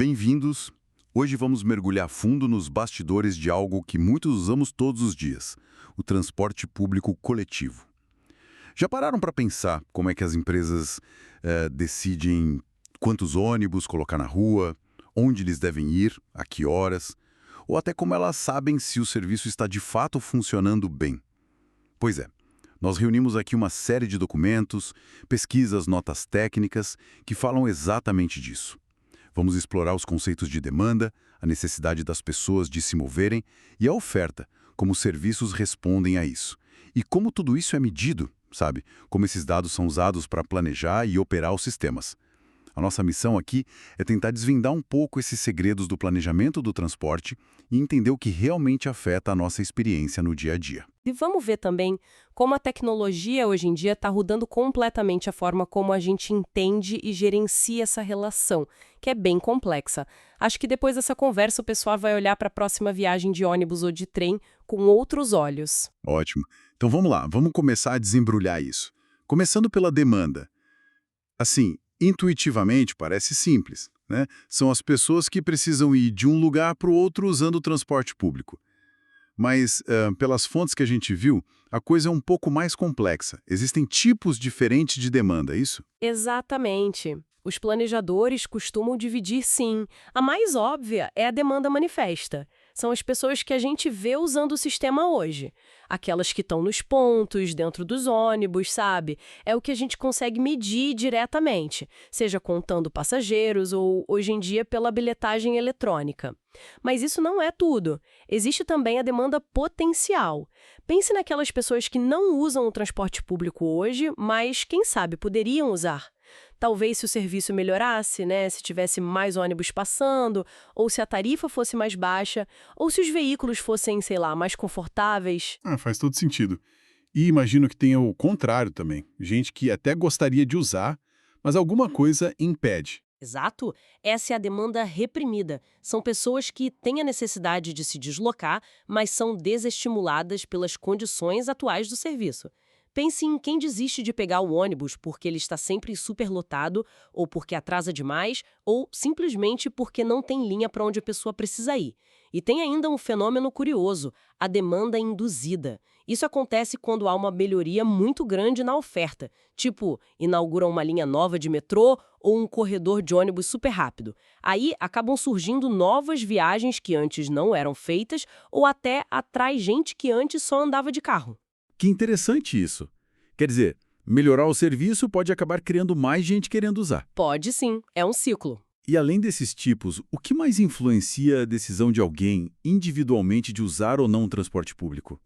Bem-vindos! Hoje vamos mergulhar fundo nos bastidores de algo que muitos usamos todos os dias, o transporte público coletivo. Já pararam para pensar como é que as empresas decidem quantos ônibus colocar na rua, onde eles devem ir, a que horas, ou até como elas sabem se o serviço está de fato funcionando bem? Pois é, nós reunimos aqui uma série de documentos, pesquisas, notas técnicas que falam exatamente disso. Vamos explorar os conceitos de demanda, a necessidade das pessoas de se moverem e a oferta, como os serviços respondem a isso. E como tudo isso é medido, sabe? Como esses dados são usados para planejar e operar os sistemas. A nossa missão aqui é tentar desvendar um pouco esses segredos do planejamento do transporte e entender o que realmente afeta a nossa experiência no dia a dia. E vamos ver também como a tecnologia hoje em dia está mudando completamente a forma como a gente entende e gerencia essa relação, que é bem complexa. Acho que depois dessa conversa o pessoal vai olhar para a próxima viagem de ônibus ou de trem com outros olhos. Ótimo. Então vamos lá, vamos começar a desembrulhar isso. Começando pela demanda. Assim, intuitivamente parece simples, né? São as pessoas que precisam ir de um lugar para o outro usando o transporte público. Mas, pelas fontes que a gente viu, a coisa é um pouco mais complexa. Existem tipos diferentes de demanda, é isso? Exatamente. Os planejadores costumam dividir, sim. A mais óbvia é a demanda manifesta. São as pessoas que a gente vê usando o sistema hoje. Aquelas que estão nos pontos, dentro dos ônibus, sabe? É o que a gente consegue medir diretamente, seja contando passageiros ou, hoje em dia, pela bilhetagem eletrônica. Mas isso não é tudo. Existe também a demanda potencial. Pense naquelas pessoas que não usam o transporte público hoje, mas, quem sabe, poderiam usar. Talvez se o serviço melhorasse, né, se tivesse mais ônibus passando, ou se a tarifa fosse mais baixa, ou se os veículos fossem, sei lá, mais confortáveis. Faz todo sentido. E imagino que tenha o contrário também. Gente que até gostaria de usar, mas alguma coisa impede. Exato, essa é a demanda reprimida. São pessoas que têm a necessidade de se deslocar, mas são desestimuladas pelas condições atuais do serviço. Pense em quem desiste de pegar o ônibus porque ele está sempre superlotado, ou porque atrasa demais, ou simplesmente porque não tem linha para onde a pessoa precisa ir. E tem ainda um fenômeno curioso, a demanda induzida. Isso acontece quando há uma melhoria muito grande na oferta, tipo, inauguram uma linha nova de metrô ou um corredor de ônibus super rápido. Aí acabam surgindo novas viagens que antes não eram feitas, ou até atrai gente que antes só andava de carro. Que interessante isso. Quer dizer, melhorar o serviço pode acabar criando mais gente querendo usar. Pode sim, é um ciclo. E além desses tipos, o que mais influencia a decisão de alguém, individualmente, de usar ou não o transporte público?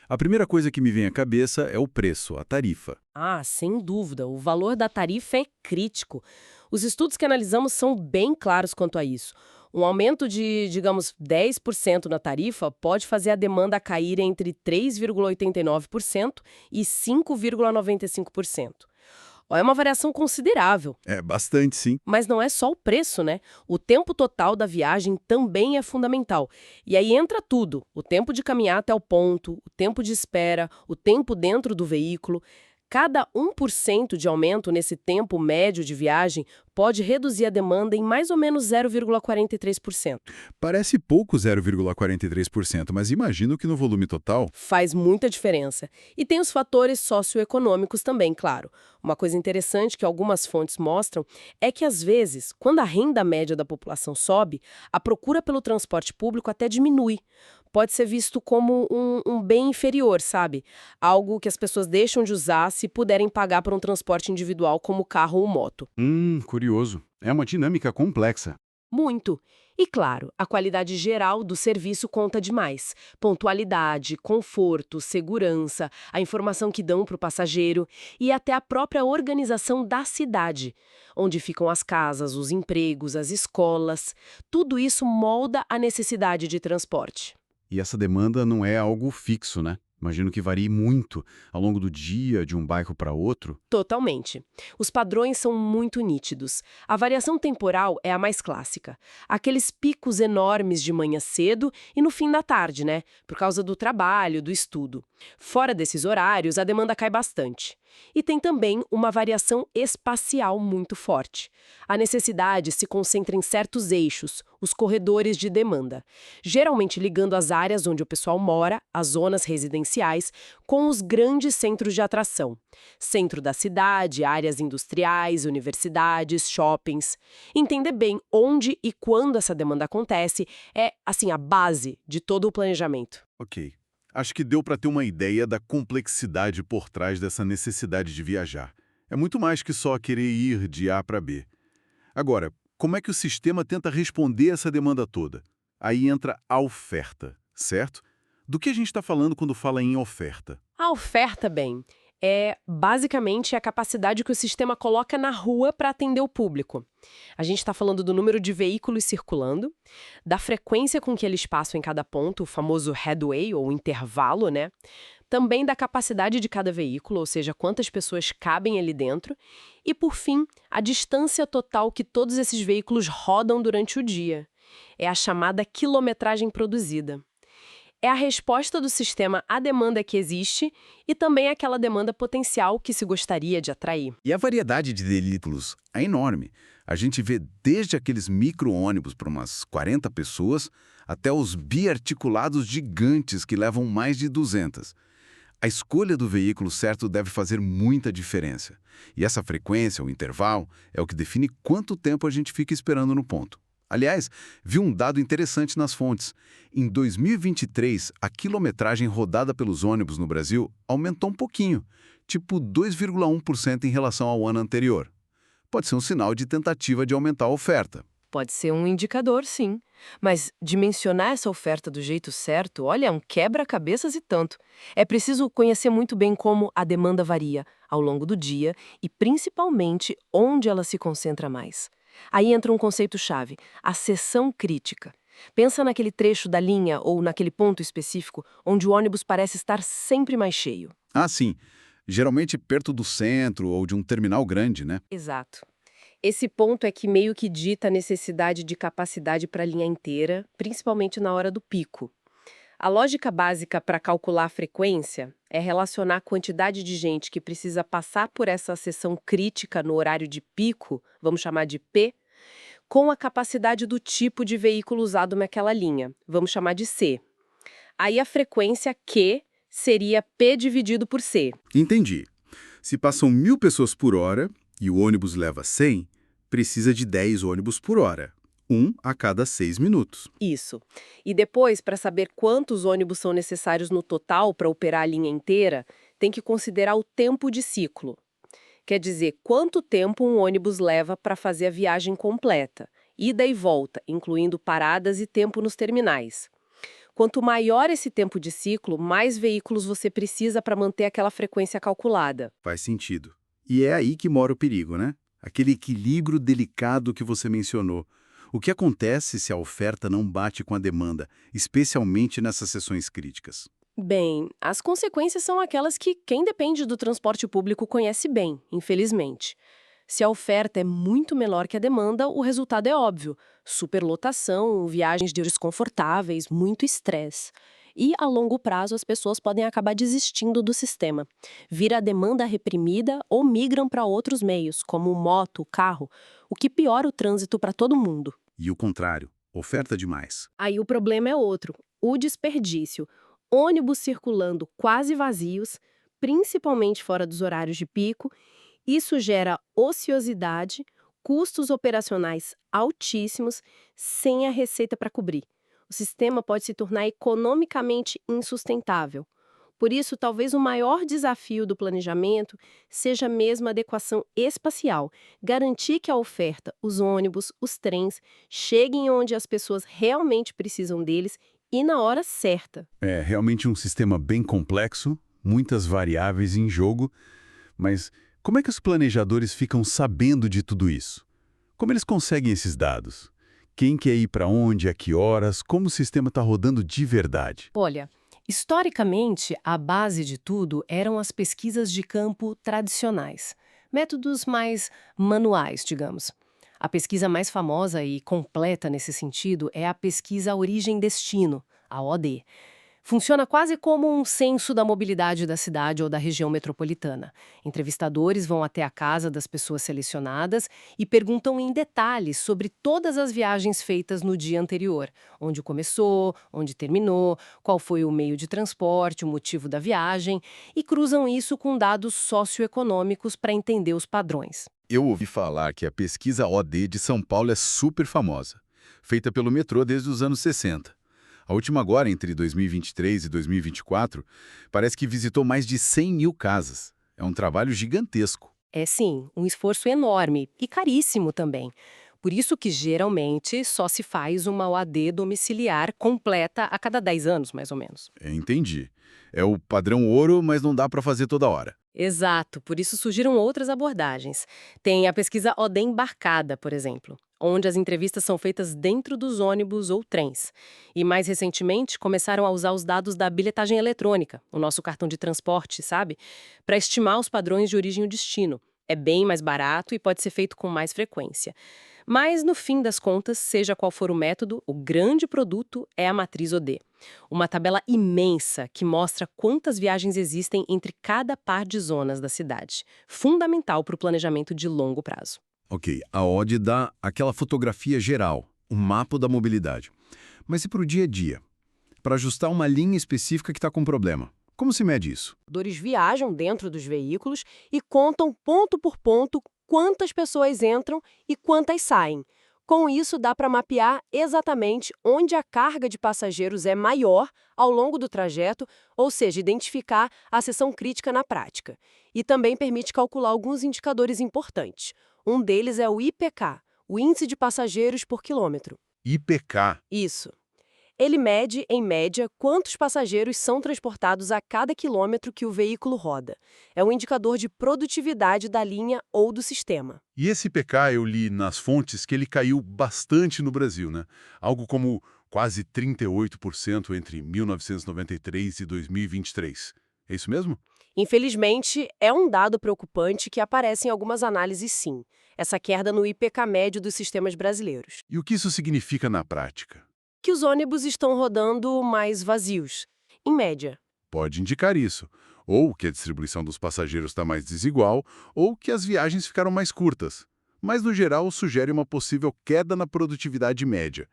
A primeira coisa que me vem à cabeça é o preço, a tarifa. Sem dúvida, o valor da tarifa é crítico. Os estudos que analisamos são bem claros quanto a isso. Um aumento de, digamos, 10% na tarifa pode fazer a demanda cair entre 3,89% e 5,95%. É uma variação considerável. É bastante, sim. Mas não é só o preço, né? O tempo total da viagem também é fundamental. E aí entra tudo: o tempo de caminhar até o ponto, o tempo de espera, o tempo dentro do veículo. Cada 1% de aumento nesse tempo médio de viagem pode reduzir a demanda em mais ou menos 0,43%. Parece pouco 0,43%, mas imagino que no volume total... Faz muita diferença. E tem os fatores socioeconômicos também, claro. Uma coisa interessante que algumas fontes mostram é que, às vezes, quando a renda média da população sobe, a procura pelo transporte público até diminui. Pode ser visto como um bem inferior, sabe? Algo que as pessoas deixam de usar se puderem pagar por um transporte individual como carro ou moto. Curioso. É uma dinâmica complexa. Muito. E claro, a qualidade geral do serviço conta demais. Pontualidade, conforto, segurança, a informação que dão para o passageiro e até a própria organização da cidade, onde ficam as casas, os empregos, as escolas. Tudo isso molda a necessidade de transporte. E essa demanda não é algo fixo, né? Imagino que varie muito ao longo do dia, de um bairro para outro. Totalmente. Os padrões são muito nítidos. A variação temporal é a mais clássica. Aqueles picos enormes de manhã cedo e no fim da tarde, né? Por causa do trabalho, do estudo. Fora desses horários, a demanda cai bastante. E tem também uma variação espacial muito forte. A necessidade se concentra em certos eixos, os corredores de demanda, geralmente ligando as áreas onde o pessoal mora, as zonas residenciais, com os grandes centros de atração. Centro da cidade, áreas industriais, universidades, shoppings. Entender bem onde e quando essa demanda acontece é, assim, a base de todo o planejamento. Ok. Acho que deu para ter uma ideia da complexidade por trás dessa necessidade de viajar. É muito mais que só querer ir de A para B. Agora, como é que o sistema tenta responder essa demanda toda? Aí entra a oferta, certo? Do que a gente está falando quando fala em oferta? A oferta, bem, é basicamente a capacidade que o sistema coloca na rua para atender o público. A gente está falando do número de veículos circulando, da frequência com que eles passam em cada ponto, o famoso headway ou intervalo, né? Também da capacidade de cada veículo, ou seja, quantas pessoas cabem ali dentro. E, por fim, a distância total que todos esses veículos rodam durante o dia. É a chamada quilometragem produzida. É a resposta do sistema à demanda que existe e também àquela demanda potencial que se gostaria de atrair. E a variedade de veículos é enorme. A gente vê desde aqueles micro-ônibus para umas 40 pessoas até os biarticulados gigantes que levam mais de 200. A escolha do veículo certo deve fazer muita diferença. E essa frequência, o intervalo, é o que define quanto tempo a gente fica esperando no ponto. Aliás, vi um dado interessante nas fontes. Em 2023, a quilometragem rodada pelos ônibus no Brasil aumentou um pouquinho, tipo 2,1% em relação ao ano anterior. Pode ser um sinal de tentativa de aumentar a oferta. Pode ser um indicador, sim. Mas dimensionar essa oferta do jeito certo, olha, é um quebra-cabeças e tanto. É preciso conhecer muito bem como a demanda varia ao longo do dia e, principalmente, onde ela se concentra mais. Aí entra um conceito-chave, a seção crítica. Pensa naquele trecho da linha ou naquele ponto específico onde o ônibus parece estar sempre mais cheio. Ah, sim. Geralmente perto do centro ou de um terminal grande, né? Exato. Esse ponto é que meio que dita a necessidade de capacidade para a linha inteira, principalmente na hora do pico. A lógica básica para calcular a frequência é relacionar a quantidade de gente que precisa passar por essa seção crítica no horário de pico, vamos chamar de P, com a capacidade do tipo de veículo usado naquela linha, vamos chamar de C. Aí a frequência Q seria P dividido por C. Entendi. Se passam 1.000 pessoas por hora e o ônibus leva 100, precisa de 10 ônibus por hora. 1 a cada 6 minutos. Isso. E depois, para saber quantos ônibus são necessários no total para operar a linha inteira, tem que considerar o tempo de ciclo. Quer dizer, quanto tempo um ônibus leva para fazer a viagem completa, ida e volta, incluindo paradas e tempo nos terminais. Quanto maior esse tempo de ciclo, mais veículos você precisa para manter aquela frequência calculada. Faz sentido. E é aí que mora o perigo, né? Aquele equilíbrio delicado que você mencionou. O que acontece se a oferta não bate com a demanda, especialmente nessas sessões críticas? Bem, as consequências são aquelas que quem depende do transporte público conhece bem, infelizmente. Se a oferta é muito menor que a demanda, o resultado é óbvio. Superlotação, viagens desconfortáveis, muito estresse. E, a longo prazo, as pessoas podem acabar desistindo do sistema. Vira a demanda reprimida ou migram para outros meios, como moto, carro, o que piora o trânsito para todo mundo. E o contrário, oferta demais. Aí o problema é outro, o desperdício. Ônibus circulando quase vazios, principalmente fora dos horários de pico. Isso gera ociosidade, custos operacionais altíssimos, sem a receita para cobrir. O sistema pode se tornar economicamente insustentável. Por isso, talvez o maior desafio do planejamento seja mesmo a adequação espacial, garantir que a oferta, os ônibus, os trens, cheguem onde as pessoas realmente precisam deles e na hora certa. É realmente um sistema bem complexo, muitas variáveis em jogo, mas como é que os planejadores ficam sabendo de tudo isso? Como eles conseguem esses dados? Quem quer ir para onde, a que horas, como o sistema está rodando de verdade? Olha, historicamente, a base de tudo eram as pesquisas de campo tradicionais, métodos mais manuais, digamos. A pesquisa mais famosa e completa nesse sentido é a pesquisa Origem-Destino, a OD. Funciona quase como um censo da mobilidade da cidade ou da região metropolitana. Entrevistadores vão até a casa das pessoas selecionadas e perguntam em detalhes sobre todas as viagens feitas no dia anterior. Onde começou, onde terminou, qual foi o meio de transporte, o motivo da viagem, e cruzam isso com dados socioeconômicos para entender os padrões. Eu ouvi falar que a pesquisa OD de São Paulo é super famosa, feita pelo metrô desde os anos 60. A última agora, entre 2023 e 2024, parece que visitou mais de 100 mil casas. É um trabalho gigantesco. É sim, um esforço enorme e caríssimo também. Por isso que, geralmente, só se faz uma OAD domiciliar completa a cada 10 anos, mais ou menos. Entendi. É o padrão ouro, mas não dá para fazer toda hora. Exato, por isso surgiram outras abordagens. Tem a pesquisa OD embarcada, por exemplo, onde as entrevistas são feitas dentro dos ônibus ou trens. E mais recentemente começaram a usar os dados da bilhetagem eletrônica, o nosso cartão de transporte, sabe? Para estimar os padrões de origem e destino. É bem mais barato e pode ser feito com mais frequência. Mas, no fim das contas, seja qual for o método, o grande produto é a matriz OD. Uma tabela imensa que mostra quantas viagens existem entre cada par de zonas da cidade. Fundamental para o planejamento de longo prazo. Ok, a OD dá aquela fotografia geral, um mapa da mobilidade. Mas e para o dia a dia? Para ajustar uma linha específica que está com problema. Como se mede isso? Os viajam dentro dos veículos e contam ponto por ponto quantas pessoas entram e quantas saem. Com isso, dá para mapear exatamente onde a carga de passageiros é maior ao longo do trajeto, ou seja, identificar a seção crítica na prática. E também permite calcular alguns indicadores importantes. Um deles é o IPK, o Índice de Passageiros por Quilômetro. IPK. Isso. Ele mede, em média, quantos passageiros são transportados a cada quilômetro que o veículo roda. É um indicador de produtividade da linha ou do sistema. E esse IPK eu li nas fontes que ele caiu bastante no Brasil, né? Algo como quase 38% entre 1993 e 2023. É isso mesmo? Infelizmente, é um dado preocupante que aparece em algumas análises sim. Essa queda no IPK médio dos sistemas brasileiros. E o que isso significa na prática? Que os ônibus estão rodando mais vazios, em média. Pode indicar isso. Ou que a distribuição dos passageiros está mais desigual, ou que as viagens ficaram mais curtas. Mas, no geral, sugere uma possível queda na produtividade média.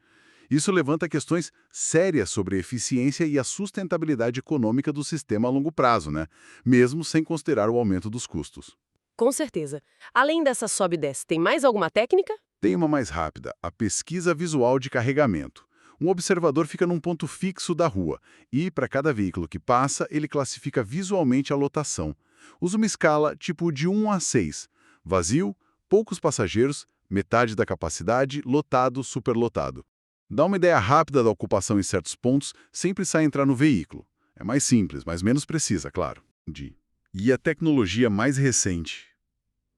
Isso levanta questões sérias sobre a eficiência e a sustentabilidade econômica do sistema a longo prazo, né? Mesmo sem considerar o aumento dos custos. Com certeza. Além dessa sobe e desce, tem mais alguma técnica? Tem uma mais rápida, a pesquisa visual de carregamento. Um observador fica num ponto fixo da rua e, para cada veículo que passa, ele classifica visualmente a lotação. Usa uma escala tipo de 1 a 6. Vazio, poucos passageiros, metade da capacidade, lotado, superlotado. Dá uma ideia rápida da ocupação em certos pontos sem precisar entrar no veículo. É mais simples, mas menos precisa, claro. E a tecnologia mais recente?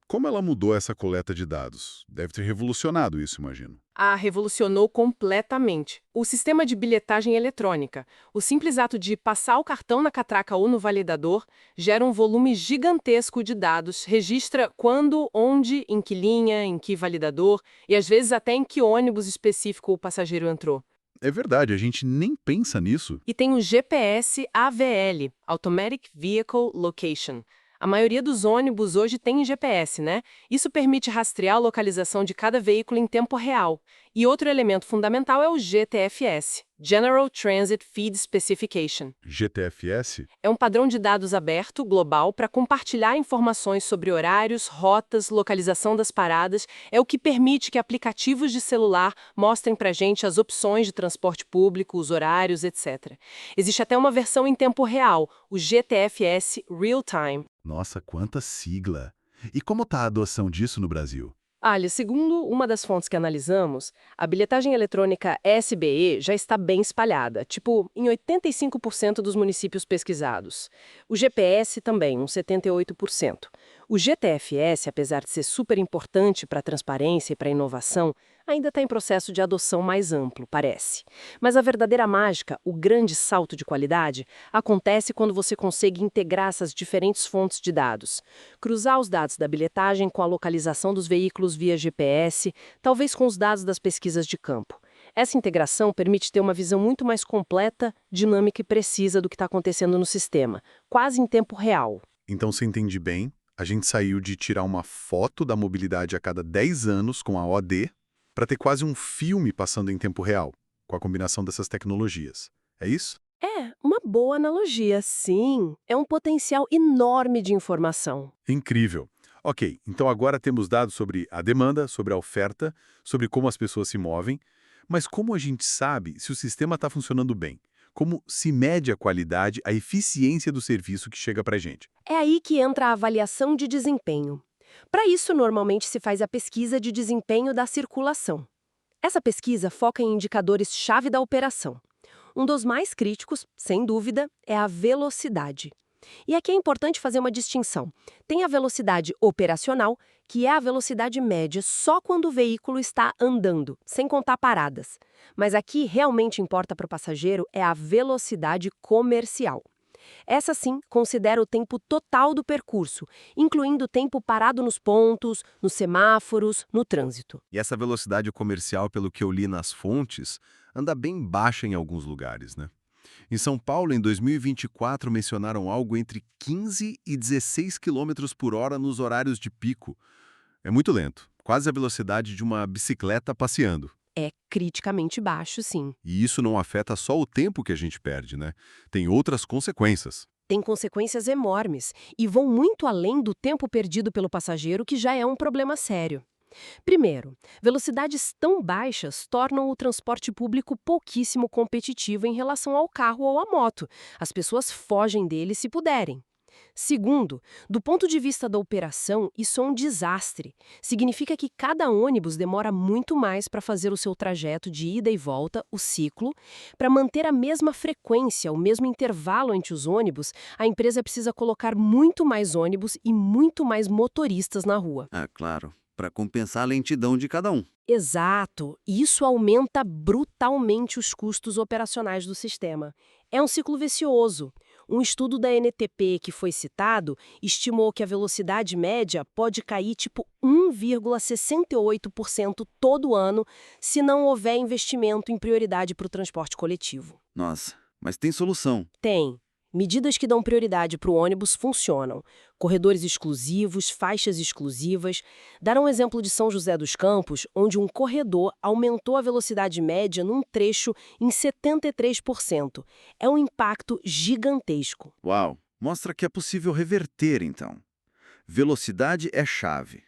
Como ela mudou essa coleta de dados? Deve ter revolucionado isso, imagino. Revolucionou completamente. O sistema de bilhetagem eletrônica, o simples ato de passar o cartão na catraca ou no validador, gera um volume gigantesco de dados, registra quando, onde, em que linha, em que validador e às vezes até em que ônibus específico o passageiro entrou. É verdade, a gente nem pensa nisso. E tem o GPS AVL, Automatic Vehicle Location. A maioria dos ônibus hoje tem GPS, né? Isso permite rastrear a localização de cada veículo em tempo real. E outro elemento fundamental é o GTFS, General Transit Feed Specification. GTFS? É um padrão de dados aberto, global, para compartilhar informações sobre horários, rotas, localização das paradas. É o que permite que aplicativos de celular mostrem para a gente as opções de transporte público, os horários, etc. Existe até uma versão em tempo real, o GTFS Real Time. Nossa, quanta sigla! E como está a adoção disso no Brasil? Olha, segundo uma das fontes que analisamos, a bilhetagem eletrônica SBE já está bem espalhada, tipo em 85% dos municípios pesquisados. O GPS também, uns 78%. O GTFS, apesar de ser super importante para a transparência e para a inovação, ainda está em processo de adoção mais amplo, parece. Mas a verdadeira mágica, o grande salto de qualidade, acontece quando você consegue integrar essas diferentes fontes de dados. Cruzar os dados da bilhetagem com a localização dos veículos via GPS, talvez com os dados das pesquisas de campo. Essa integração permite ter uma visão muito mais completa, dinâmica e precisa do que está acontecendo no sistema, quase em tempo real. Então, se entende bem, a gente saiu de tirar uma foto da mobilidade a cada 10 anos com a OD para ter quase um filme passando em tempo real, com a combinação dessas tecnologias. É isso? É, uma boa analogia, sim. É um potencial enorme de informação. Incrível. Ok, então agora temos dados sobre a demanda, sobre a oferta, sobre como as pessoas se movem, mas como a gente sabe se o sistema está funcionando bem? Como se mede a qualidade, a eficiência do serviço que chega para a gente? É aí que entra a avaliação de desempenho. Para isso, normalmente se faz a pesquisa de desempenho da circulação. Essa pesquisa foca em indicadores-chave da operação. Um dos mais críticos, sem dúvida, é a velocidade. E aqui é importante fazer uma distinção. Tem a velocidade operacional, que é a velocidade média só quando o veículo está andando, sem contar paradas. Mas aqui realmente importa para o passageiro é a velocidade comercial. Essa sim considera o tempo total do percurso, incluindo o tempo parado nos pontos, nos semáforos, no trânsito. E essa velocidade comercial, pelo que eu li nas fontes, anda bem baixa em alguns lugares, né? Em São Paulo, em 2024, mencionaram algo entre 15 e 16 km por hora nos horários de pico. É muito lento, quase a velocidade de uma bicicleta passeando. É criticamente baixo, sim. E isso não afeta só o tempo que a gente perde, né? Tem outras consequências. Tem consequências enormes e vão muito além do tempo perdido pelo passageiro, que já é um problema sério. Primeiro, velocidades tão baixas tornam o transporte público pouquíssimo competitivo em relação ao carro ou à moto. As pessoas fogem dele se puderem. Segundo, do ponto de vista da operação, isso é um desastre. Significa que cada ônibus demora muito mais para fazer o seu trajeto de ida e volta, o ciclo. Para manter a mesma frequência, o mesmo intervalo entre os ônibus, a empresa precisa colocar muito mais ônibus e muito mais motoristas na rua. Ah, claro, para compensar a lentidão de cada um. Exato. E isso aumenta brutalmente os custos operacionais do sistema. É um ciclo vicioso. Um estudo da NTP que foi citado estimou que a velocidade média pode cair tipo 1,68% todo ano se não houver investimento em prioridade para o transporte coletivo. Nossa, mas tem solução. Tem. Medidas que dão prioridade para o ônibus funcionam. Corredores exclusivos, faixas exclusivas. Dar um exemplo de São José dos Campos, onde um corredor aumentou a velocidade média num trecho em 73%. É um impacto gigantesco. Uau, mostra que é possível reverter, então. Velocidade é chave.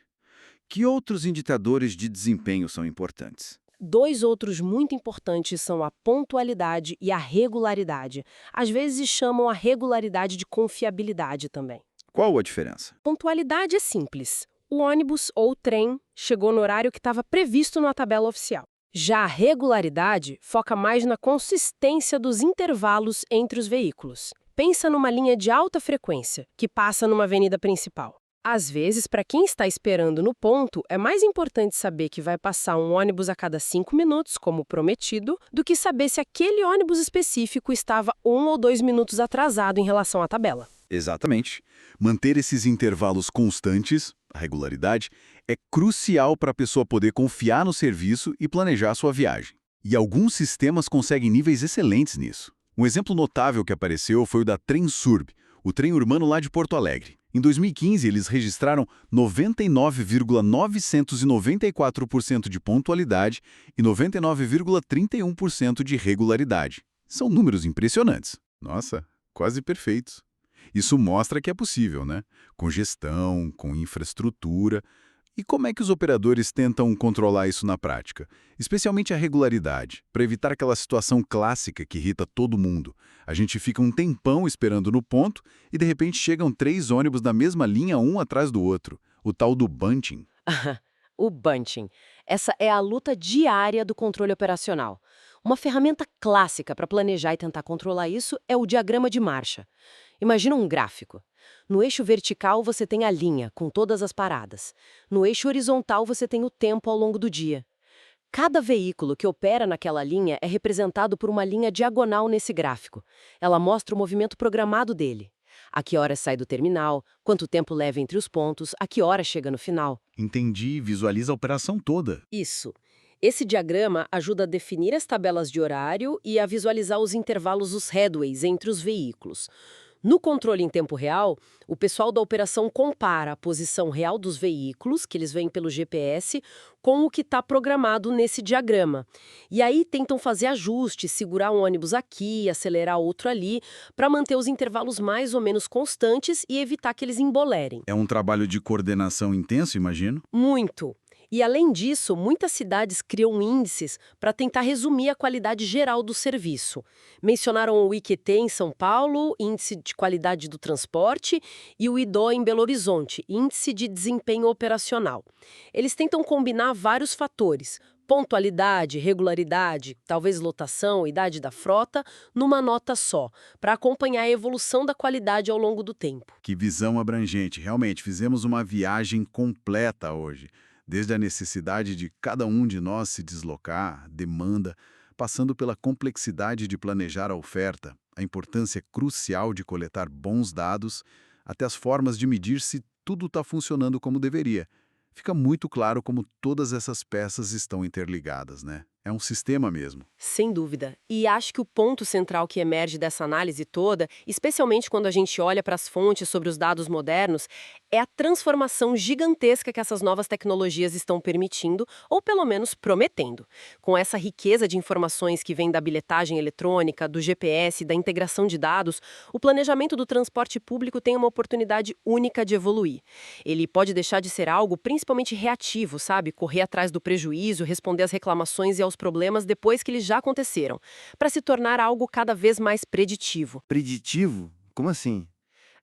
Que outros indicadores de desempenho são importantes? Dois outros muito importantes são a pontualidade e a regularidade. Às vezes chamam a regularidade de confiabilidade também. Qual a diferença? Pontualidade é simples. O ônibus ou o trem chegou no horário que estava previsto na tabela oficial. Já a regularidade foca mais na consistência dos intervalos entre os veículos. Pensa numa linha de alta frequência, que passa numa avenida principal. Às vezes, para quem está esperando no ponto, é mais importante saber que vai passar um ônibus a cada 5 minutos, como prometido, do que saber se aquele ônibus específico estava 1 ou 2 minutos atrasado em relação à tabela. Exatamente. Manter esses intervalos constantes, a regularidade, é crucial para a pessoa poder confiar no serviço e planejar sua viagem. E alguns sistemas conseguem níveis excelentes nisso. Um exemplo notável que apareceu foi o da Trensurb, o trem urbano lá de Porto Alegre. Em 2015, eles registraram 99,994% de pontualidade e 99,31% de regularidade. São números impressionantes. Nossa, quase perfeitos. Isso mostra que é possível, né? Com gestão, com infraestrutura. E como é que os operadores tentam controlar isso na prática? Especialmente a regularidade, para evitar aquela situação clássica que irrita todo mundo. A gente fica um tempão esperando no ponto e de repente chegam 3 ônibus da mesma linha, um atrás do outro. O tal do bunching. O bunching. Essa é a luta diária do controle operacional. Uma ferramenta clássica para planejar e tentar controlar isso é o diagrama de marcha. Imagina um gráfico. No eixo vertical você tem a linha, com todas as paradas. No eixo horizontal você tem o tempo ao longo do dia. Cada veículo que opera naquela linha é representado por uma linha diagonal nesse gráfico. Ela mostra o movimento programado dele. A que hora sai do terminal, quanto tempo leva entre os pontos, a que hora chega no final. Entendi, visualiza a operação toda. Isso. Esse diagrama ajuda a definir as tabelas de horário e a visualizar os intervalos, os headways, entre os veículos. No controle em tempo real, o pessoal da operação compara a posição real dos veículos, que eles veem pelo GPS, com o que está programado nesse diagrama. E aí tentam fazer ajustes, segurar um ônibus aqui, acelerar outro ali, para manter os intervalos mais ou menos constantes e evitar que eles embolerem. É um trabalho de coordenação intenso, imagino? Muito. E, além disso, muitas cidades criam índices para tentar resumir a qualidade geral do serviço. Mencionaram o IQT em São Paulo, Índice de Qualidade do Transporte, e o IDO em Belo Horizonte, Índice de Desempenho Operacional. Eles tentam combinar vários fatores, pontualidade, regularidade, talvez lotação, idade da frota, numa nota só, para acompanhar a evolução da qualidade ao longo do tempo. Que visão abrangente. Realmente, fizemos uma viagem completa hoje. Desde a necessidade de cada um de nós se deslocar, demanda, passando pela complexidade de planejar a oferta, a importância crucial de coletar bons dados, até as formas de medir se tudo está funcionando como deveria. Fica muito claro como todas essas peças estão interligadas, né? É um sistema mesmo. Sem dúvida. E acho que o ponto central que emerge dessa análise toda, especialmente quando a gente olha para as fontes sobre os dados modernos, é a transformação gigantesca que essas novas tecnologias estão permitindo, ou pelo menos prometendo. Com essa riqueza de informações que vem da bilhetagem eletrônica, do GPS, da integração de dados, o planejamento do transporte público tem uma oportunidade única de evoluir. Ele pode deixar de ser algo principalmente reativo, sabe? Correr atrás do prejuízo, responder às reclamações e aos problemas depois que eles já aconteceram, para se tornar algo cada vez mais preditivo. Preditivo? Como assim?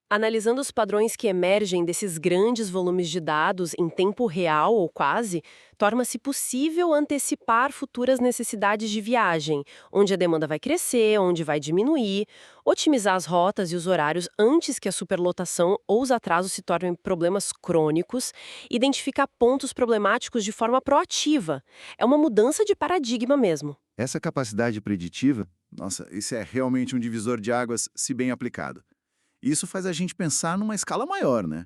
Analisando os padrões que emergem desses grandes volumes de dados em tempo real ou quase, torna-se possível antecipar futuras necessidades de viagem, onde a demanda vai crescer, onde vai diminuir, otimizar as rotas e os horários antes que a superlotação ou os atrasos se tornem problemas crônicos, identificar pontos problemáticos de forma proativa. É uma mudança de paradigma mesmo. Essa capacidade preditiva? Nossa, isso é realmente um divisor de águas, se bem aplicado. Isso faz a gente pensar numa escala maior, né?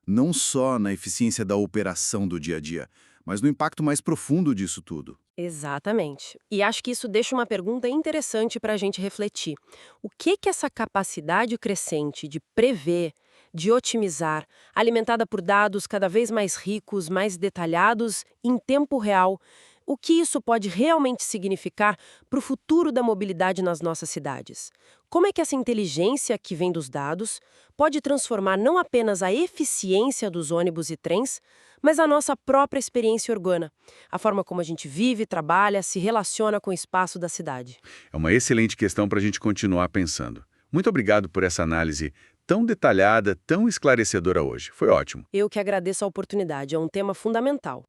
Não só na eficiência da operação do dia a dia, mas no impacto mais profundo disso tudo. Exatamente. E acho que isso deixa uma pergunta interessante para a gente refletir. O que essa capacidade crescente de prever, de otimizar, alimentada por dados cada vez mais ricos, mais detalhados, em tempo real, o que isso pode realmente significar para o futuro da mobilidade nas nossas cidades? Como é que essa inteligência que vem dos dados pode transformar não apenas a eficiência dos ônibus e trens, mas a nossa própria experiência urbana, a forma como a gente vive, trabalha, se relaciona com o espaço da cidade? É uma excelente questão para a gente continuar pensando. Muito obrigado por essa análise tão detalhada, tão esclarecedora hoje. Foi ótimo. Eu que agradeço a oportunidade, é um tema fundamental.